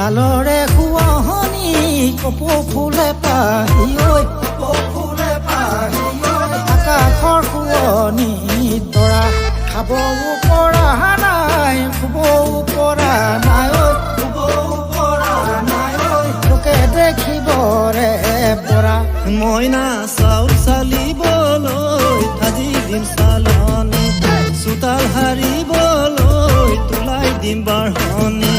ডালৰে শুৱনি কপৌ ফুলে পাহি ঐ ফুলে পাহি আকাশৰ শুৱনি তৰা খাবও পৰা নাই শুবও পৰা নাই ঐ লোকে দেখিবৰে পৰা মইনা চাউল চালিবলৈ আজি দিম চালনি চোতাল হাৰিবলৈ তোলাই দিম বাঢ়নি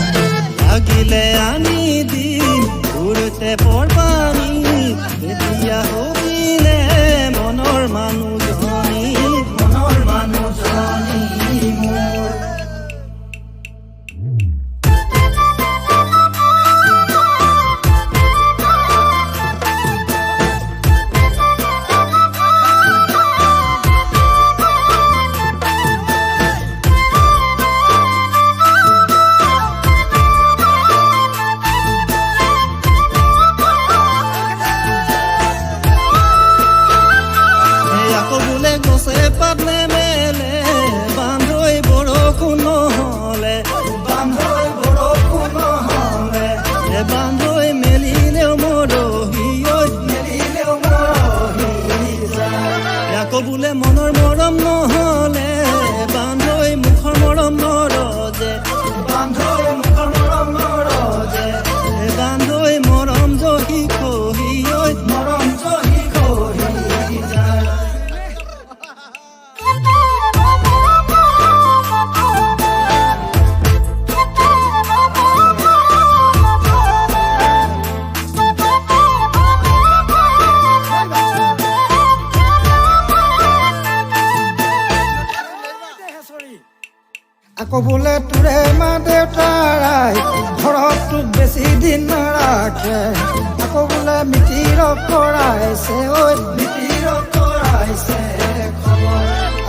লাগিলে আনি দিম ঘূৰোতে পৰপানী তেতিয়া হবিনে মনৰ মানুহজনী মোৰ গছে পাত নেমেলে বান্ধৈ বৰষুণ নহলে বান্ধৈ মেলিলেও মৰহি আকৌ বোলে মনৰ মৰম নহলে বান্ধৈ মুখৰ মৰম নৰজে বান্ধৈ মৰম জহি খহি আকৌ বোলে তোৰে মা দেউতাৰাই ঘৰত তোক বেছি দিন নাৰাখে আকৌ বোলে মিতিৰ কৰাইছে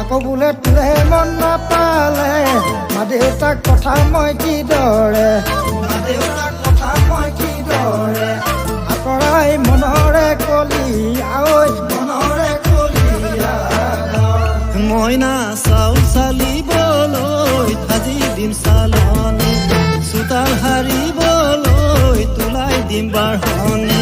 আকৌ বোলে তোৰে মন নাপালে মা দেউতাক কথা মই কিদৰে আকৰাই মনৰে কলিয়া মইনা চাউল চালিবলৈ আজি দিম চালনি চোতাল হাৰিবলৈ তোলাই দিম বাঢ়নি